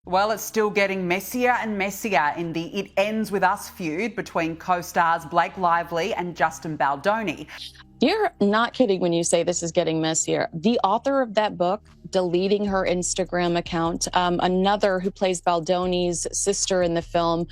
Well, it's still getting messier and messier in the It Ends With Us feud between co-stars Blake Lively and Justin Baldoni. You're not kidding when you say this is getting messier. The author of that book deleting her Instagram account, another who plays Baldoni's sister in the film,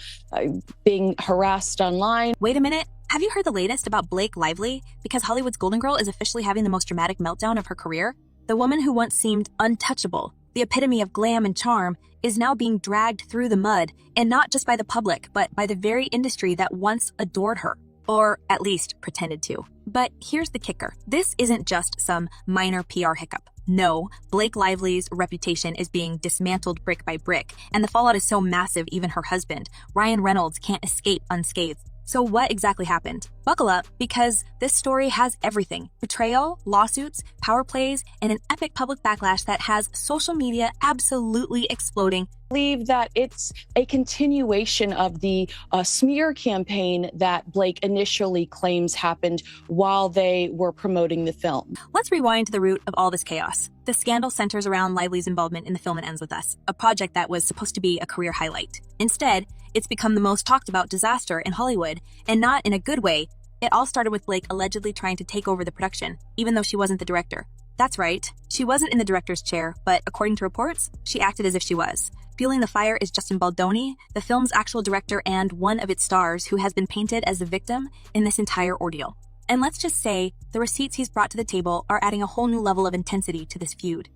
being harassed online. Wait a minute. Have you heard the latest about Blake Lively? Because Hollywood's Golden Girl is officially having the most dramatic meltdown of her career. The woman who once seemed untouchable, the epitome of glam and charm, is now being dragged through the mud, and not just by the public, but by the very industry that once adored her. Or at least pretended to. But here's the kicker. This isn't just some minor PR hiccup. No, Blake Lively's reputation is being dismantled brick by brick, and the fallout is so massive even her husband, Ryan Reynolds, can't escape unscathed. So what exactly happened? Buckle up, because this story has everything. Betrayal, lawsuits, power plays, and an epic public backlash that has social media absolutely exploding. I believe that it's a continuation of the smear campaign that Blake initially claims happened while they were promoting the film. Let's rewind to the root of all this chaos. The scandal centers around Lively's involvement in the film It Ends With Us, a project that was supposed to be a career highlight. Instead, it's become the most talked about disaster in Hollywood, and not in a good way. It all started with Blake allegedly trying to take over the production, even though she wasn't the director. That's right, she wasn't in the director's chair, but according to reports, she acted as if she was. Fueling the fire is Justin Baldoni, the film's actual director and one of its stars, who has been painted as the victim in this entire ordeal. And let's just say, the receipts he's brought to the table are adding a whole new level of intensity to this feud.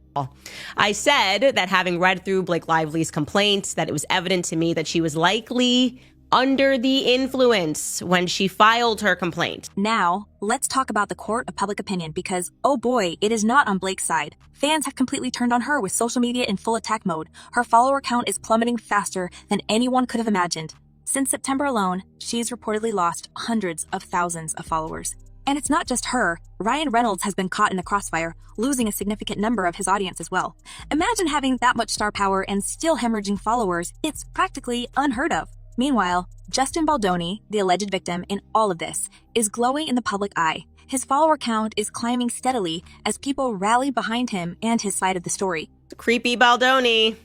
I said that having read through Blake Lively's complaints, that it was evident to me that she was likely under the influence when she filed her complaint. Now, let's talk about the court of public opinion, because, oh boy, it is not on Blake's side. Fans have completely turned on her with social media in full attack mode. Her follower count is plummeting faster than anyone could have imagined. Since September alone, she's reportedly lost hundreds of thousands of followers. And it's not just her. Ryan Reynolds has been caught in the crossfire, losing a significant number of his audience as well. Imagine having that much star power and still hemorrhaging followers. It's practically unheard of. Meanwhile, Justin Baldoni, the alleged victim in all of this, is glowing in the public eye. His follower count is climbing steadily as people rally behind him and his side of the story. Creepy Baldoni.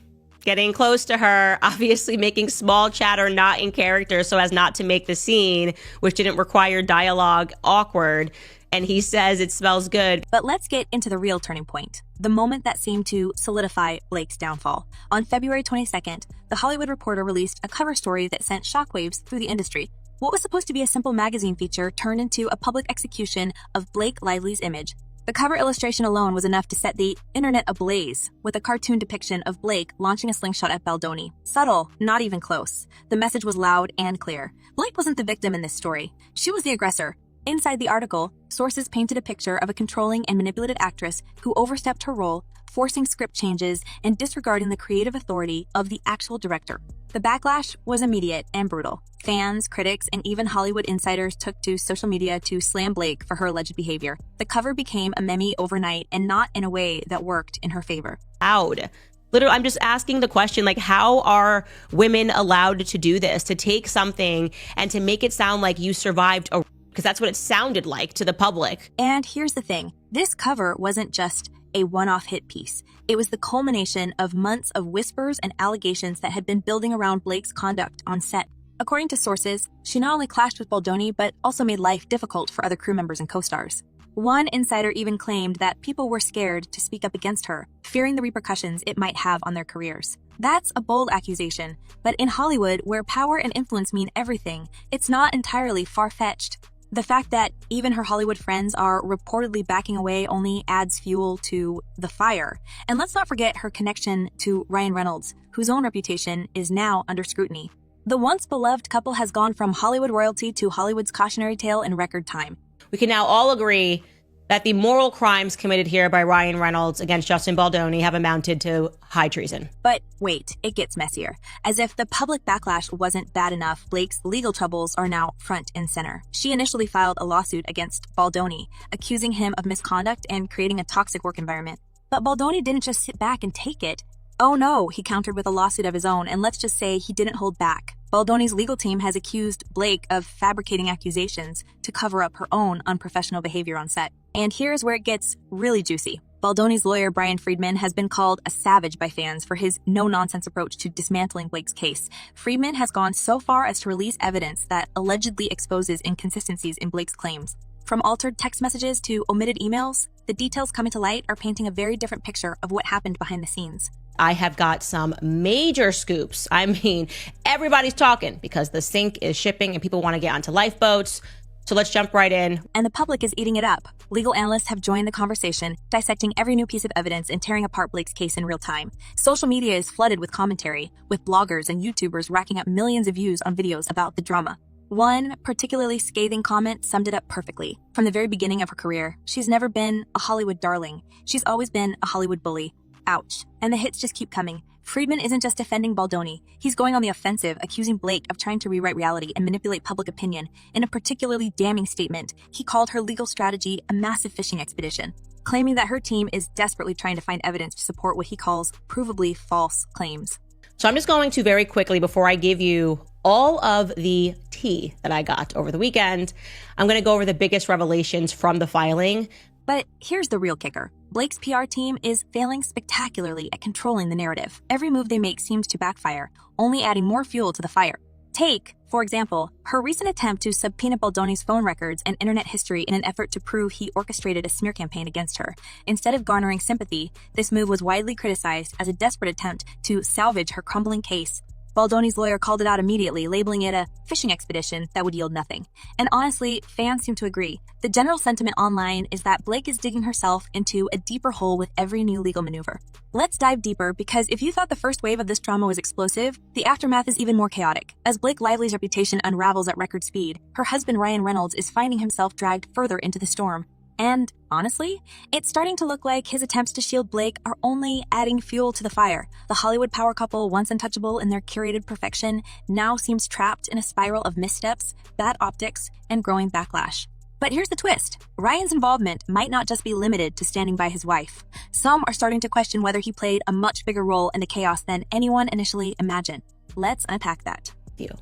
Getting close to her, obviously making small chatter not in character so as not to make the scene, which didn't require dialogue, awkward. And he says it smells good. But let's get into the real turning point, the moment that seemed to solidify Blake's downfall. On February 22nd, The Hollywood Reporter released a cover story that sent shockwaves through the industry. What was supposed to be a simple magazine feature turned into a public execution of Blake Lively's image. The cover illustration alone was enough to set the internet ablaze, with a cartoon depiction of Blake launching a slingshot at Baldoni. Subtle, not even close. The message was loud and clear. Blake wasn't the victim in this story. She was the aggressor. Inside the article, sources painted a picture of a controlling and manipulated actress who overstepped her role, forcing script changes and disregarding the creative authority of the actual director. The backlash was immediate and brutal. Fans, critics, and even Hollywood insiders took to social media to slam Blake for her alleged behavior. The cover became a meme overnight, and not in a way that worked in her favor. Literally, I'm just asking the question, like, how are women allowed to do this, to take something and to make it sound like you survived a... Because that's what it sounded like to the public. And here's the thing. This cover wasn't just a one-off hit piece. It was the culmination of months of whispers and allegations that had been building around Blake's conduct on set. According to sources, she not only clashed with Baldoni, but also made life difficult for other crew members and co-stars. One insider even claimed that people were scared to speak up against her, fearing the repercussions it might have on their careers. That's a bold accusation, but in Hollywood, where power and influence mean everything, it's not entirely far-fetched. The fact that even her Hollywood friends are reportedly backing away only adds fuel to the fire. And let's not forget her connection to Ryan Reynolds, whose own reputation is now under scrutiny. The once beloved couple has gone from Hollywood royalty to Hollywood's cautionary tale in record time. We can now all agree that the moral crimes committed here by Ryan Reynolds against Justin Baldoni have amounted to high treason. But wait, it gets messier. As if the public backlash wasn't bad enough, Blake's legal troubles are now front and center. She initially filed a lawsuit against Baldoni, accusing him of misconduct and creating a toxic work environment. But Baldoni didn't just sit back and take it. Oh no, he countered with a lawsuit of his own, and let's just say he didn't hold back. Baldoni's legal team has accused Blake of fabricating accusations to cover up her own unprofessional behavior on set. And here's where it gets really juicy. Baldoni's lawyer, Brian Friedman, has been called a savage by fans for his no-nonsense approach to dismantling Blake's case. Friedman has gone so far as to release evidence that allegedly exposes inconsistencies in Blake's claims. From altered text messages to omitted emails, the details coming to light are painting a very different picture of what happened behind the scenes. I have got some major scoops. I mean, everybody's talking because the sink is shipping and people want to get onto lifeboats. So let's jump right in. And the public is eating it up. Legal analysts have joined the conversation, dissecting every new piece of evidence and tearing apart Blake's case in real time. Social media is flooded with commentary, with bloggers and YouTubers racking up millions of views on videos about the drama. One particularly scathing comment summed it up perfectly. From the very beginning of her career, she's never been a Hollywood darling. She's always been a Hollywood bully. Ouch. And the hits just keep coming. Friedman isn't just defending Baldoni. He's going on the offensive, accusing Blake of trying to rewrite reality and manipulate public opinion. In a particularly damning statement, he called her legal strategy a massive fishing expedition, claiming that her team is desperately trying to find evidence to support what he calls provably false claims. So I'm just going to very quickly, before I give you all of the tea that I got over the weekend, I'm going to go over the biggest revelations from the filing. But here's the real kicker. Blake's PR team is failing spectacularly at controlling the narrative. Every move they make seems to backfire, only adding more fuel to the fire. Take, for example, her recent attempt to subpoena Baldoni's phone records and internet history in an effort to prove he orchestrated a smear campaign against her. Instead of garnering sympathy, this move was widely criticized as a desperate attempt to salvage her crumbling case. Baldoni's lawyer called it out immediately, labeling it a fishing expedition that would yield nothing. And honestly, fans seem to agree. The general sentiment online is that Blake is digging herself into a deeper hole with every new legal maneuver. Let's dive deeper, because if you thought the first wave of this drama was explosive, the aftermath is even more chaotic. As Blake Lively's reputation unravels at record speed, her husband Ryan Reynolds is finding himself dragged further into the storm. And honestly, it's starting to look like his attempts to shield Blake are only adding fuel to the fire. The Hollywood power couple, once untouchable in their curated perfection, now seems trapped in a spiral of missteps, bad optics, and growing backlash. But here's the twist. Ryan's involvement might not just be limited to standing by his wife. Some are starting to question whether he played a much bigger role in the chaos than anyone initially imagined. Let's unpack that.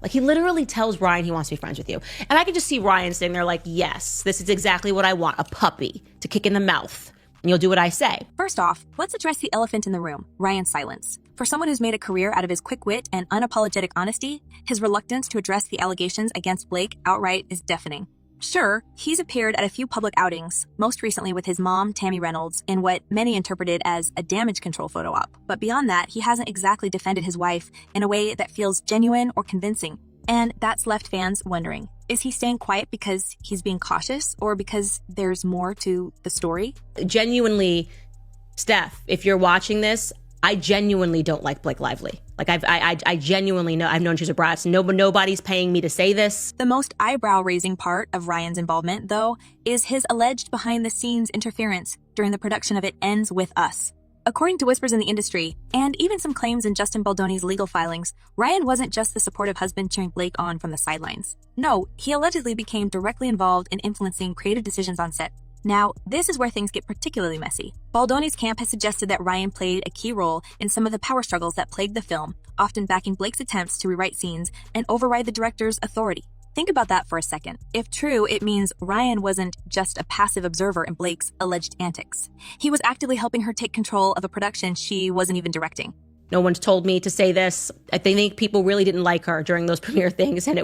Like, he literally tells Ryan he wants to be friends with you. And I could just see Ryan sitting there like, yes, this is exactly what I want, a puppy to kick in the mouth. And you'll do what I say. First off, let's address the elephant in the room, Ryan's silence. For someone who's made a career out of his quick wit and unapologetic honesty, his reluctance to address the allegations against Blake outright is deafening. Sure, he's appeared at a few public outings, most recently with his mom, Tammy Reynolds, in what many interpreted as a damage control photo op. But beyond that, he hasn't exactly defended his wife in a way that feels genuine or convincing. And that's left fans wondering, is he staying quiet because he's being cautious, or because there's more to the story? Genuinely, Steph, if you're watching this, I genuinely don't like Blake Lively. Like, I genuinely know, I've known she's a brat. Nobody's paying me to say this. The most eyebrow-raising part of Ryan's involvement, though, is his alleged behind-the-scenes interference during the production of It Ends With Us. According to whispers in the industry, and even some claims in Justin Baldoni's legal filings, Ryan wasn't just the supportive husband cheering Blake on from the sidelines. No, he allegedly became directly involved in influencing creative decisions on set. Now, this is where things get particularly messy. Baldoni's camp has suggested that Ryan played a key role in some of the power struggles that plagued the film, often backing Blake's attempts to rewrite scenes and override the director's authority. Think about that for a second. If true, it means Ryan wasn't just a passive observer in Blake's alleged antics. He was actively helping her take control of a production she wasn't even directing. No one's told me to say this. I think people really didn't like her during those premiere things, and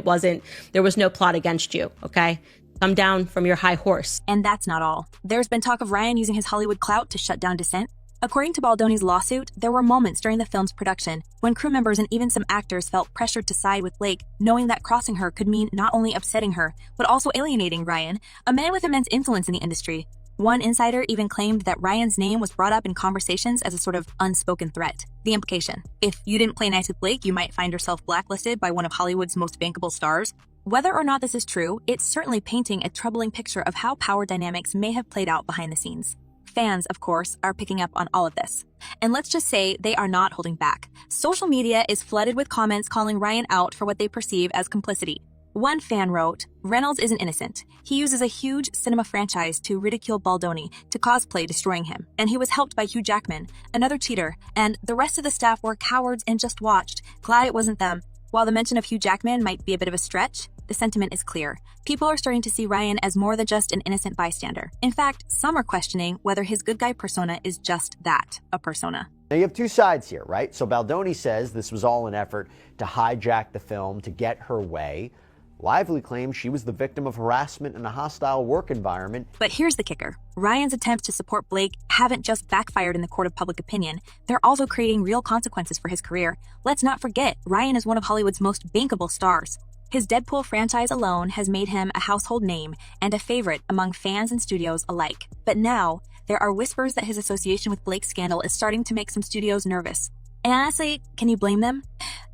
there was no plot against you, okay? Come down from your high horse. And that's not all. There's been talk of Ryan using his Hollywood clout to shut down dissent. According to Baldoni's lawsuit, there were moments during the film's production when crew members and even some actors felt pressured to side with Blake, knowing that crossing her could mean not only upsetting her, but also alienating Ryan, a man with immense influence in the industry. One insider even claimed that Ryan's name was brought up in conversations as a sort of unspoken threat. The implication: if you didn't play nice with Blake, you might find yourself blacklisted by one of Hollywood's most bankable stars. Whether or not this is true, it's certainly painting a troubling picture of how power dynamics may have played out behind the scenes. Fans, of course, are picking up on all of this. And let's just say they are not holding back. Social media is flooded with comments calling Ryan out for what they perceive as complicity. One fan wrote, "Reynolds isn't innocent. He uses a huge cinema franchise to ridicule Baldoni, to cosplay destroying him. And he was helped by Hugh Jackman, another cheater, and the rest of the staff were cowards and just watched. Glad it wasn't them." While the mention of Hugh Jackman might be a bit of a stretch, the sentiment is clear. People are starting to see Ryan as more than just an innocent bystander. In fact, some are questioning whether his good guy persona is just that, a persona. Now you have two sides here, right? So Baldoni says this was all an effort to hijack the film to get her way. Lively claims she was the victim of harassment in a hostile work environment. But here's the kicker. Ryan's attempts to support Blake haven't just backfired in the court of public opinion. They're also creating real consequences for his career. Let's not forget, Ryan is one of Hollywood's most bankable stars. His Deadpool franchise alone has made him a household name and a favorite among fans and studios alike. But now, there are whispers that his association with Blake's scandal is starting to make some studios nervous. And honestly, can you blame them?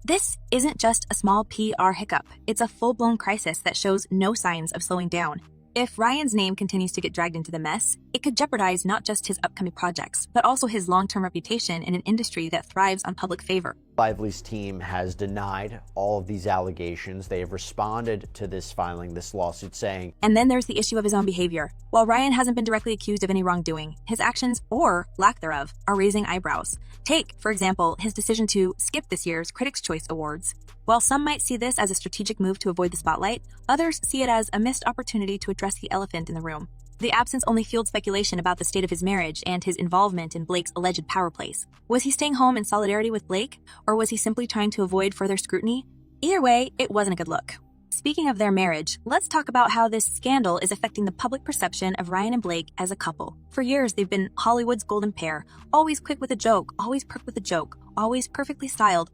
This isn't just a small PR hiccup. It's a full-blown crisis that shows no signs of slowing down. If Ryan's name continues to get dragged into the mess, it could jeopardize not just his upcoming projects, but also his long-term reputation in an industry that thrives on public favor. Lively's team has denied all of these allegations. They have responded to this filing, this lawsuit, saying, And then there's the issue of his own behavior. While Ryan hasn't been directly accused of any wrongdoing, his actions, or lack thereof, are raising eyebrows. Take, for example, his decision to skip this year's Critics' Choice Awards. While some might see this as a strategic move to avoid the spotlight, others see it as a missed opportunity to address the elephant in the room. The absence only fueled speculation about the state of his marriage and his involvement in Blake's alleged power plays. Was he staying home in solidarity with Blake, or was he simply trying to avoid further scrutiny? Either way, it wasn't a good look. Speaking of their marriage, let's talk about how this scandal is affecting the public perception of Ryan and Blake as a couple. For years, they've been Hollywood's golden pair, always quick with a joke, always perk with a joke, always perfectly styled,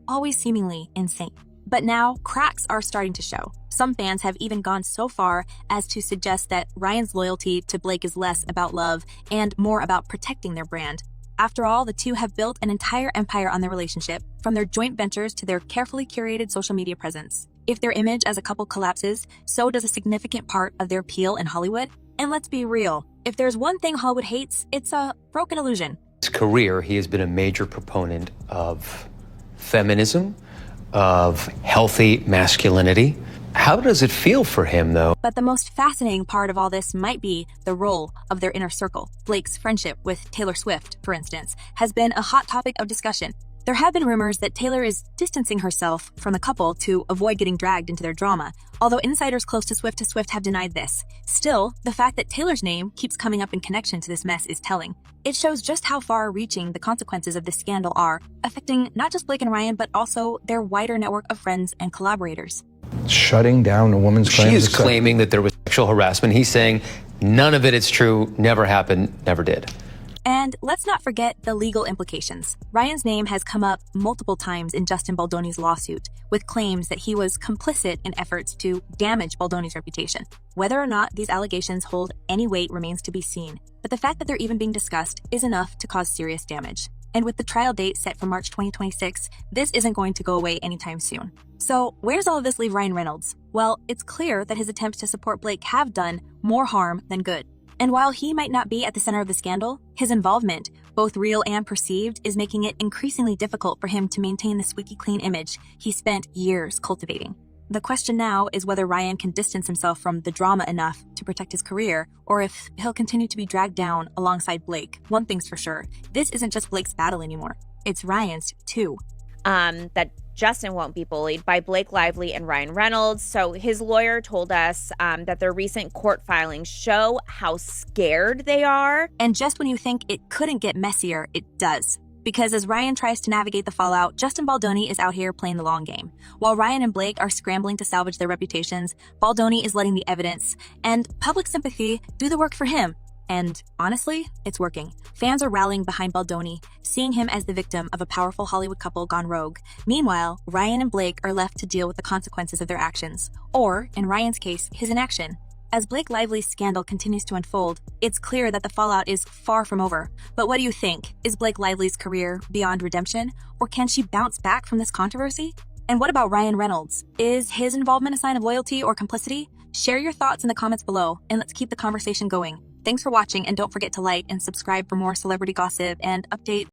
always seemingly insane. But now, cracks are starting to show. Some fans have even gone so far as to suggest that Ryan's loyalty to Blake is less about love and more about protecting their brand. After all, the two have built an entire empire on their relationship, from their joint ventures to their carefully curated social media presence. If their image as a couple collapses, so does a significant part of their appeal in Hollywood. And let's be real, if there's one thing Hollywood hates, it's a broken illusion. His career, he has been a major proponent of feminism, of healthy masculinity. How does it feel for him, though? But the most fascinating part of all this might be the role of their inner circle. Blake's friendship with Taylor Swift, for instance, has been a hot topic of discussion. There have been rumors that Taylor is distancing herself from the couple to avoid getting dragged into their drama, although insiders close to Swift have denied this. Still, the fact that Taylor's name keeps coming up in connection to this mess is telling. It shows just how far-reaching the consequences of this scandal are, affecting not just Blake and Ryan, but also their wider network of friends and collaborators. Shutting down a woman's claim. She is claiming that there was sexual harassment. He's saying none of it is true, never happened, never did. And let's not forget the legal implications. Ryan's name has come up multiple times in Justin Baldoni's lawsuit, with claims that he was complicit in efforts to damage Baldoni's reputation. Whether or not these allegations hold any weight remains to be seen, but the fact that they're even being discussed is enough to cause serious damage. And with the trial date set for March 2026, this isn't going to go away anytime soon. So where does all of this leave Ryan Reynolds? Well, it's clear that his attempts to support Blake have done more harm than good. And while he might not be at the center of the scandal, his involvement, both real and perceived, is making it increasingly difficult for him to maintain the squeaky clean image he spent years cultivating. The question now is whether Ryan can distance himself from the drama enough to protect his career, or if he'll continue to be dragged down alongside Blake. One thing's for sure, this isn't just Blake's battle anymore. It's Ryan's, too. That Justin won't be bullied by Blake Lively and Ryan Reynolds. So his lawyer told us that their recent court filings show how scared they are. And just when you think it couldn't get messier, it does. Because as Ryan tries to navigate the fallout, Justin Baldoni is out here playing the long game. While Ryan and Blake are scrambling to salvage their reputations, Baldoni is letting the evidence and public sympathy do the work for him. And honestly, it's working. Fans are rallying behind Baldoni, seeing him as the victim of a powerful Hollywood couple gone rogue. Meanwhile, Ryan and Blake are left to deal with the consequences of their actions, or, in Ryan's case, his inaction. As Blake Lively's scandal continues to unfold, it's clear that the fallout is far from over. But what do you think? Is Blake Lively's career beyond redemption, or can she bounce back from this controversy? And what about Ryan Reynolds? Is his involvement a sign of loyalty or complicity? Share your thoughts in the comments below, and let's keep the conversation going. Thanks for watching, and don't forget to like and subscribe for more celebrity gossip and update